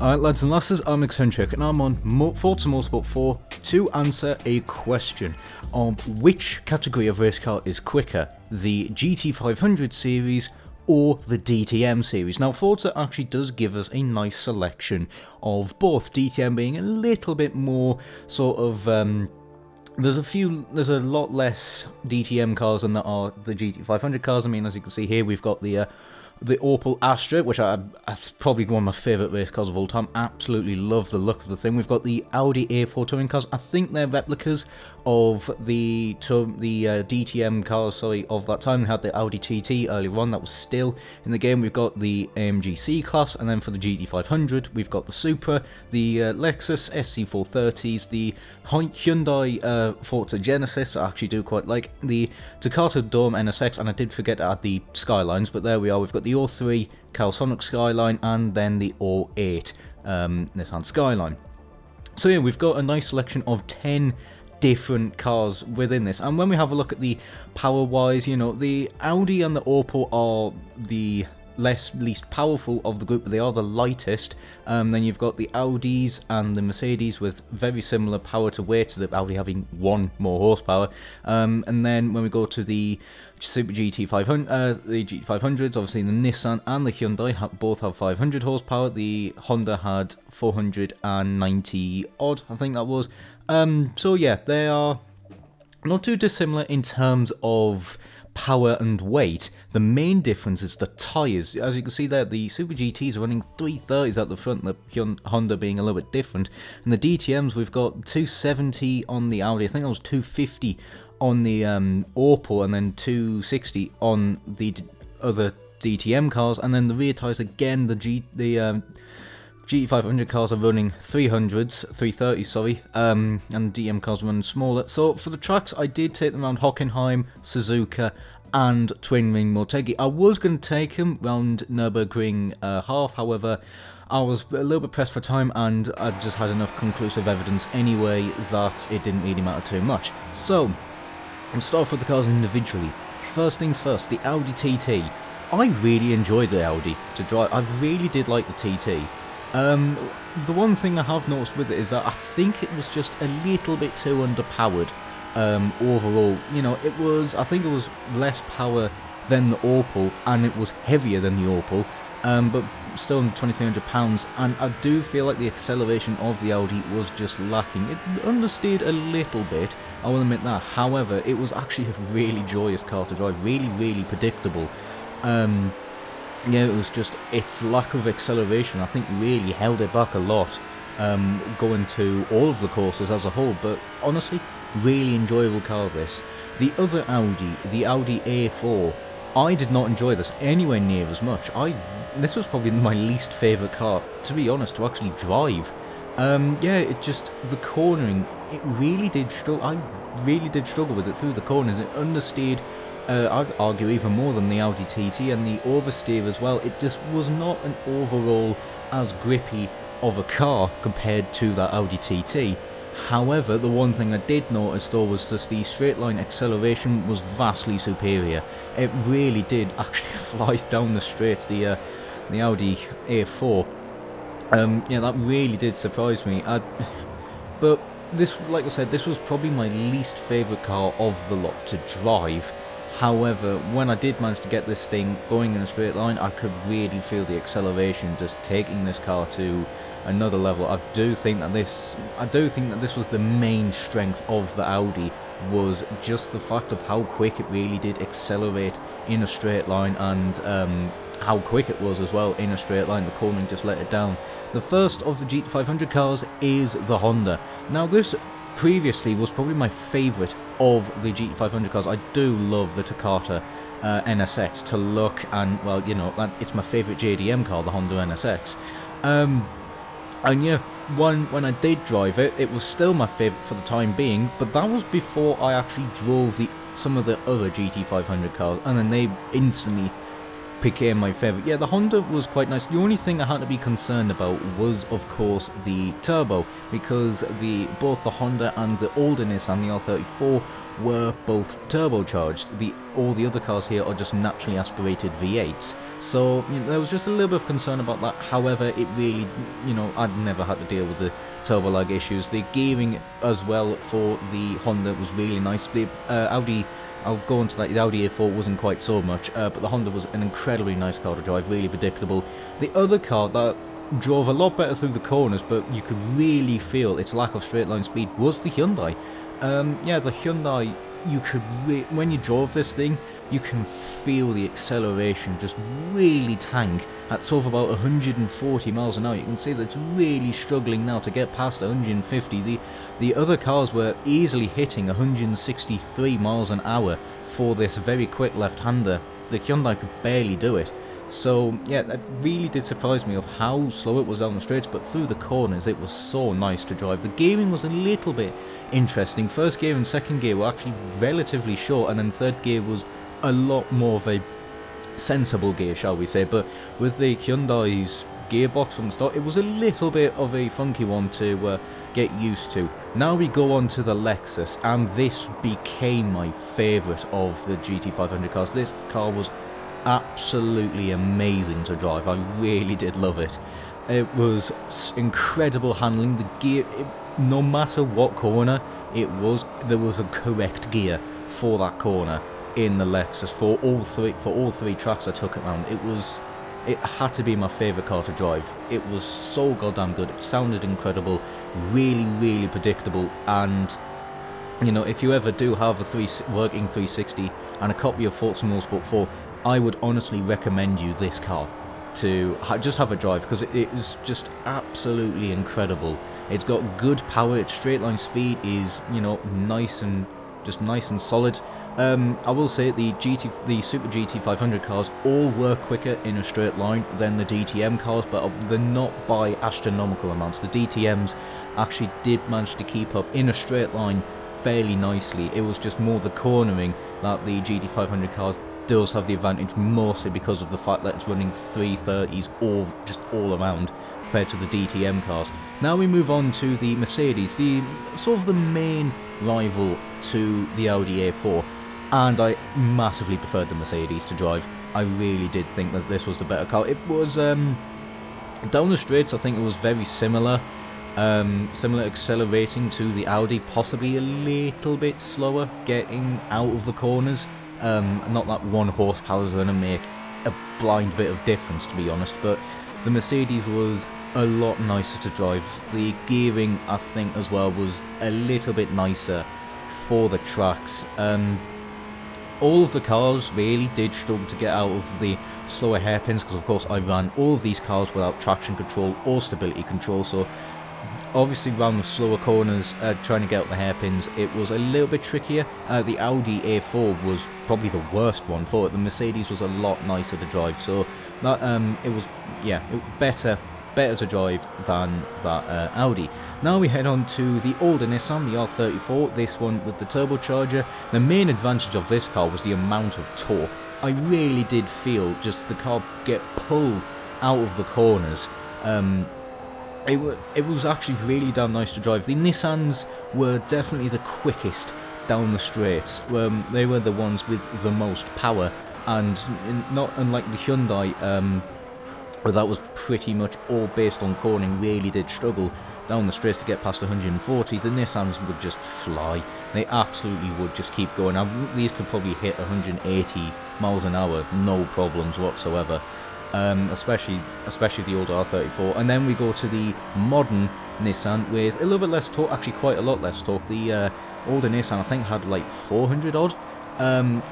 Alright lads and lasses, I'm Eccentric and I'm on Forza Motorsport 4 to answer a question on which category of race car is quicker, the GT500 series or the DTM series. Now Forza actually does give us a nice selection of both, DTM being a little bit more sort of, there's a lot less DTM cars than there are the GT500 cars. I mean, as you can see here, we've got the Opel Astra, which that's probably one of my favourite race cars of all time. Absolutely love the look of the thing. We've got the Audi A4 touring cars. I think they're replicas of the DTM cars, sorry, of that time. We had the Audi TT earlier on, that was still in the game. We've got the AMG C-Class, and then for the GT500, we've got the Supra, the Lexus SC430s, the Hyundai Forza Genesis, I actually do quite like, the Takata Dome NSX, and I did forget to add the Skylines, but there we are. We've got the 03 Calisonic Skyline, and then the 08 Nissan Skyline. So yeah, we've got a nice selection of 10 different cars within this, and when we have a look at the power wise, you know, the Audi and the Opel are the least powerful of the group, but they are the lightest. Then you've got the Audis and the Mercedes with very similar power to weight, so the Audi having 1 more horsepower. And then when we go to the Super GT500, the GT500s, obviously the Nissan and the Hyundai both have 500 horsepower. The Honda had 490 odd, I think that was. So yeah, they are not too dissimilar in terms of power and weight. The main difference is the tyres. As you can see there, the Super GTs are running 330s at the front, the Honda being a little bit different. And the DTMs, we've got 270 on the Audi, I think that was 250 on the Opel, and then 260 on the other DTM cars. And then the rear tyres, again, the GT500 cars are running 330s, sorry, and DM cars are running smaller. So for the tracks, I did take them around Hockenheim, Suzuka, and Twin Ring Motegi. I was going to take them around Nürburgring half, however, I was a little bit pressed for time, and I just had enough conclusive evidence anyway that it didn't really matter too much. So, I'll start off with the cars individually. First things first, the Audi TT. I really enjoyed the Audi to drive. I really did like the TT. The one thing I have noticed with it is that I think it was just a little bit too underpowered overall. You know, I think it was less power than the Opel, and it was heavier than the Opel, but still under £2,300, and I do feel like the acceleration of the Audi was just lacking. It understeered a little bit, I will admit that. However, it was actually a really joyous car to drive, really predictable. Yeah, it was just its lack of acceleration, I think, really held it back a lot, going to all of the courses as a whole. But honestly, really enjoyable car this. The other Audi, the Audi A4, I did not enjoy this anywhere near as much. This was probably my least favourite car, to be honest, to actually drive. Yeah, the cornering, it really did struggle. I really did struggle with it through the corners. It understeered, I'd argue, even more than the Audi TT, and the oversteer as well. It just was not an overall as grippy of a car compared to that Audi TT. However, the one thing I did notice though was just the straight line acceleration was vastly superior. It really did actually fly down the straights, the Audi A4. Yeah, that really did surprise me. But this, like I said, this was probably my least favourite car of the lot to drive. However, when I did manage to get this thing going in a straight line, I could really feel the acceleration just taking this car to another level. I do think that this was the main strength of the Audi, was just the fact of how quick it really did accelerate in a straight line, and how quick it was as well in a straight line. The cornering just let it down. The first of the GT500 cars is the Honda. Now this previously was probably my favourite of the GT500 cars. I do love the Takata NSX to look, and well, you know, it's my favourite JDM car, the Honda NSX. And yeah, when I did drive it, it was still my favourite for the time being, but that was before I actually drove some of the other GT500 cars, and then they instantly became my favourite. Yeah, the Honda was quite nice. The only thing I had to be concerned about was, of course, the turbo, because both the Honda and the older Nissan, the R34, were both turbocharged. All the other cars here are just naturally aspirated V8s. So there was just a little bit of concern about that. However, it really, I'd never had to deal with the turbo lag issues. The gearing as well for the Honda was really nice. The Audi, I'll go into that, the Audi A4 wasn't quite so much, but the Honda was an incredibly nice car to drive, really predictable. The other car that drove a lot better through the corners, but you could really feel its lack of straight line speed, was the Hyundai. Yeah, the Hyundai, when you drove this thing, you can feel the acceleration just really tank at sort of about 140 miles an hour. You can see that it's really struggling now to get past 150. The other cars were easily hitting 163 miles an hour for this very quick left-hander. The Hyundai could barely do it. So yeah, that really did surprise me of how slow it was down the straights, but through the corners it was so nice to drive. The gearing was a little bit interesting. First gear and second gear were actually relatively short, and then third gear was a lot more of a sensible gear, shall we say. But with the Hyundai's gearbox from the start, it was a little bit of a funky one to get used to. Now we go on to the Lexus, and this became my favourite of the GT500 cars. This car was absolutely amazing to drive. I really did love it. It was incredible handling. The gear, no matter what corner it was, there was a correct gear for that corner in the Lexus for all three tracks I took it around. It had to be my favourite car to drive. It was so goddamn good. It sounded incredible, really predictable, and if you ever do have a working 360 and a copy of Forza Motorsport 4, I would honestly recommend you this car to just have a drive, because it is just absolutely incredible. It's got good power. Its straight line speed is nice and solid. I will say the Super GT500 cars all were quicker in a straight line than the DTM cars, but they're not by astronomical amounts. The DTMs actually did manage to keep up in a straight line fairly nicely. It was just more the cornering that the GT500 cars does have the advantage, mostly because of the fact that it's running 330s all around compared to the DTM cars. Now we move on to the Mercedes, the sort of the main rival to the Audi A4, and I massively preferred the Mercedes to drive. I really did think that this was the better car. It was down the straights, I think it was very similar accelerating to the Audi, possibly a little bit slower getting out of the corners. Not that 1 horsepower is going to make a blind bit of difference, to be honest, but the Mercedes was a lot nicer to drive. The gearing, I think, as well, was a little bit nicer for the tracks. All of the cars really did struggle to get out of the slower hairpins, because of course I ran all of these cars without traction control or stability control, so obviously around the slower corners, trying to get out the hairpins, it was a little bit trickier. The Audi A4 was probably the worst one for it. The Mercedes was a lot nicer to drive, so that it was better to drive than that Audi. Now we head on to the older Nissan, the R34, this one with the turbocharger. The main advantage of this car was the amount of torque. I really did feel just the car get pulled out of the corners. It was actually really damn nice to drive. The Nissans were definitely the quickest down the straights. They were the ones with the most power, and not unlike the Hyundai, where that was pretty much all based on cornering, really did struggle down the straights to get past 140. The Nissans would just fly. They absolutely would just keep going. Now, these could probably hit 180 miles an hour, no problems whatsoever. Especially the older R34. And then we go to the modern Nissan with a little bit less torque, actually quite a lot less torque. The older Nissan, I think, had like 400 odd,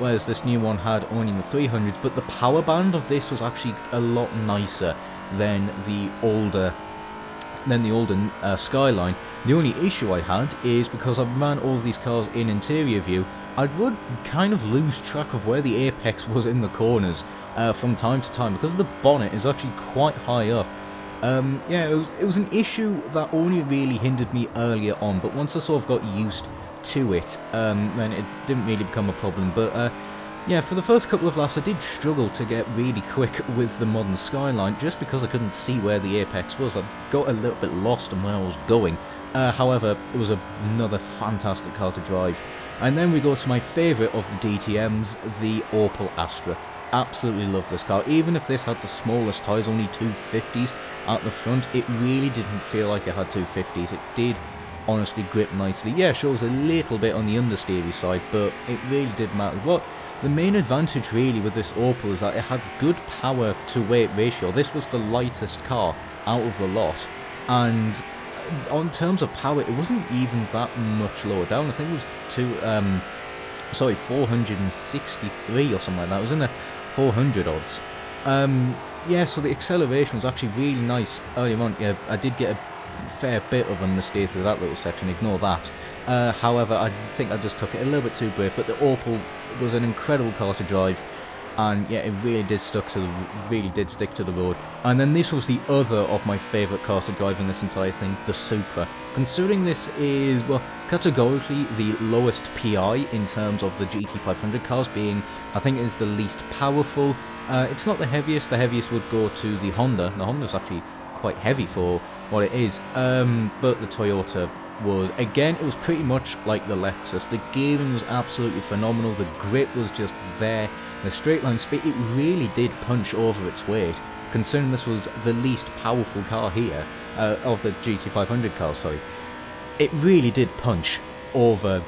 whereas this new one had only the 300s, but the power band of this was actually a lot nicer than the older Skyline. The only issue I had is because I ran all of these cars in interior view, I would kind of lose track of where the apex was in the corners from time to time, because the bonnet is actually quite high up. Yeah, it was an issue that only really hindered me earlier on, but once I sort of got used to it, then it didn't really become a problem. But yeah, for the first couple of laps I did struggle to get really quick with the modern Skyline, just because I couldn't see where the apex was. I got a little bit lost on where I was going. However, it was another fantastic car to drive. And then we go to my favourite of the DTMs, the Opel Astra. Absolutely love this car. Even if this had the smallest tyres, only 250s at the front, it really didn't feel like it had 250s. It did honestly grip nicely. Yeah, sure, it was a little bit on the understeery side, but it really did matter. What the main advantage really with this Opel is that it had good power to weight ratio. This was the lightest car out of the lot, and on terms of power, it wasn't even that much lower down. I think it was 463 or something like that. It was in the 400 odds. Yeah, so the acceleration was actually really nice early on. Yeah, I did get a fair bit of understeer through that little section, ignore that. However, I think I just took it a little bit too brave, but the Opel was an incredible car to drive, and yeah, it really did stick to the road. And then this was the other of my favourite cars to drive in this entire thing, the Supra. Considering this is, well, categorically the lowest PI in terms of the GT500 cars, being, I think it is the least powerful. It's not the heaviest would go to the Honda. The Honda's actually quite heavy for what it is, but the Toyota was, again, it was pretty much like the Lexus. The gearing was absolutely phenomenal, the grip was just there, the straight line speed, it really did punch over its weight, considering this was the least powerful car here, of the GT500 cars, sorry. It really did punch over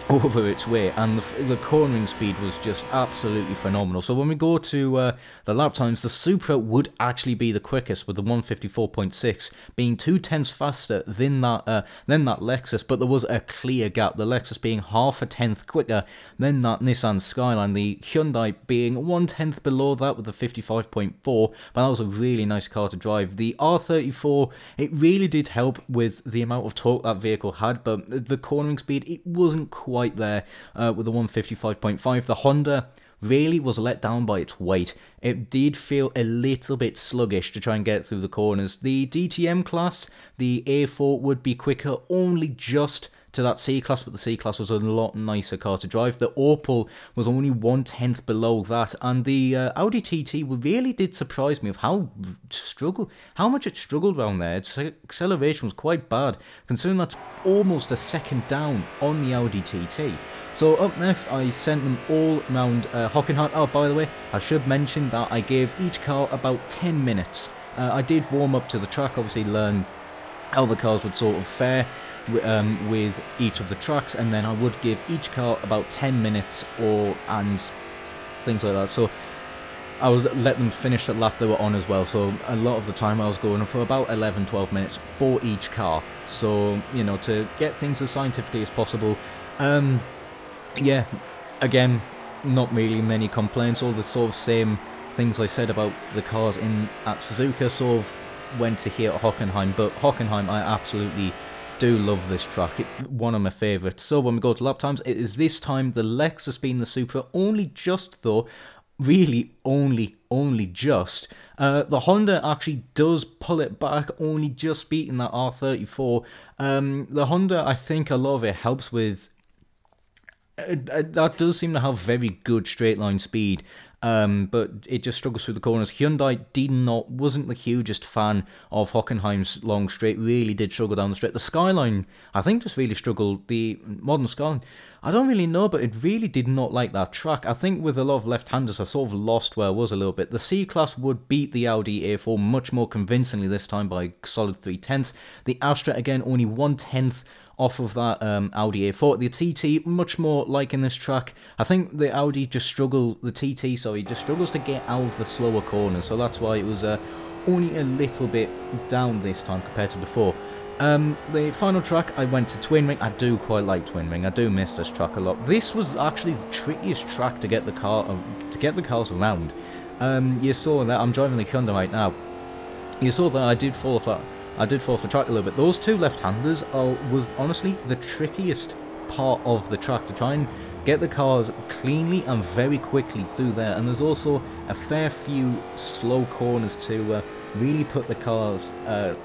its weight, and the cornering speed was just absolutely phenomenal. So when we go to the lap times, the Supra would actually be the quickest, with the 154.6 being 0.2 faster than that Lexus, but there was a clear gap, the Lexus being 0.5 quicker than that Nissan Skyline, the Hyundai being 1/10 below that with the 55.4, but that was a really nice car to drive. The R34, it really did help with the amount of torque that vehicle had, but the cornering speed, it wasn't quite there with the 155.5. The Honda really was let down by its weight. It did feel a little bit sluggish to try and get through the corners. The DTM class, the A4 would be quicker, only just to that C-Class, but the C-Class was a lot nicer car to drive. The Opel was only 1/10 below that, and the Audi TT really did surprise me of how much it struggled around there. Its acceleration was quite bad, considering that's almost a second down on the Audi TT. So up next, I sent them all around Hockenheim. Oh, by the way, I should mention that I gave each car about 10 minutes. I did warm up to the track, obviously learn how the cars would sort of fare with each of the tracks, and then I would give each car about 10 minutes and things like that. So I would let them finish the lap they were on as well. So a lot of the time I was going for about 11-12 minutes for each car. So, you know, to get things as scientifically as possible. Yeah, again, not really many complaints. All the sort of same things I said about the cars at Suzuka sort of went to here at Hockenheim, but Hockenheim, I absolutely do love this track. It's one of my favourites. So when we go to lap times, it is this time the Lexus being the Supra, only just though, really only just. The Honda actually does pull it back, only just beating that R34. The Honda, I think a lot of it helps with that does seem to have very good straight line speed, but it just struggles through the corners. Hyundai wasn't the hugest fan of Hockenheim's long straight, really did struggle down the straight. The Skyline, I think, just really struggled. The modern Skyline, I don't really know, but it really did not like that track. I think with a lot of left-handers, I sort of lost where I was a little bit. The C-Class would beat the Audi A4 much more convincingly this time by a solid 0.3. The Astra, again, only 1/10 off of that Audi A4. The TT, much more like in this track. I think the Audi just struggles to get out of the slower corners, so that's why it was only a little bit down this time compared to before. The final track, I went to Twin Ring. I do quite like Twin Ring. I do miss this track a lot. This was actually the trickiest track to get the cars around. You saw that I'm driving the Hyundai right now. You saw that I did fall off the track a little bit. Those two left-handers was honestly the trickiest part of the track, to try and get the cars cleanly and very quickly through there. And there's also a fair few slow corners to really put the cars'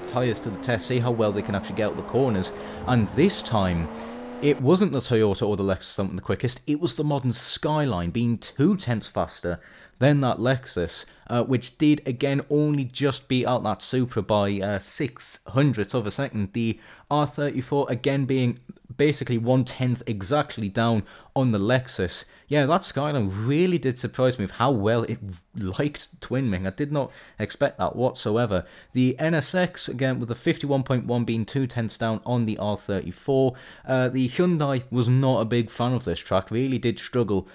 tyres to the test, see how well they can actually get out the corners. And this time, it wasn't the Toyota or the Lexus that went the quickest, it was the modern Skyline being 0.2 faster than that Lexus, which did again only just beat out that Supra by 0.06 of a second. The R34 again being basically 1/10 exactly down on the Lexus. Yeah, that Skyline really did surprise me with how well it liked twin wing. I did not expect that whatsoever. The NSX, again, with the 51.1 being 2/10 down on the R34. The Hyundai was not a big fan of this track, really did struggle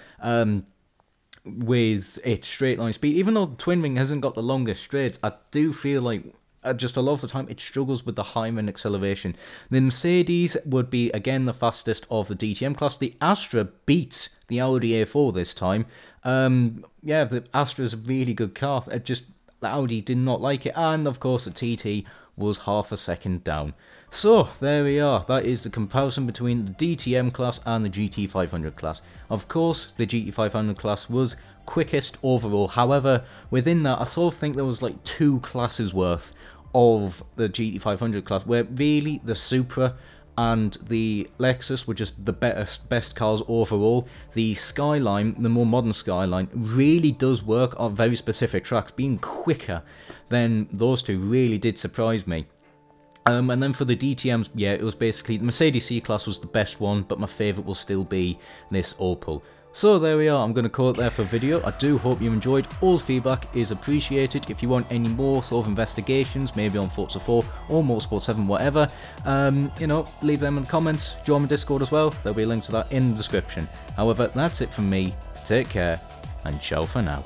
with its straight line speed. Even though the twin wing hasn't got the longest straights, I do feel like just a lot of the time it struggles with the high end acceleration. The Mercedes would be again the fastest of the DTM class. The Astra beats the Audi A4 this time. Yeah, the Astra is a really good car. The Audi did not like it, and of course the TT was half a second down. So there we are. That is the comparison between the DTM class and the GT500 class. Of course, the GT500 class was quickest overall. However, within that, I sort of think there was like 2 classes worth of the GT500 class, where really the Supra and the Lexus were just the best cars overall. The Skyline, the more modern Skyline, really does work on very specific tracks. Being quicker than those two really did surprise me. And then for the DTMs, yeah, it was basically the Mercedes C-Class was the best one, but my favourite will still be this Opel. So there we are, I'm going to call it there for video. I do hope you enjoyed. All feedback is appreciated. If you want any more sort of investigations, maybe on Forza 4 or Motorsport 7, whatever, you know, leave them in the comments. Join my Discord as well. There'll be a link to that in the description. However, that's it from me. Take care, and ciao for now.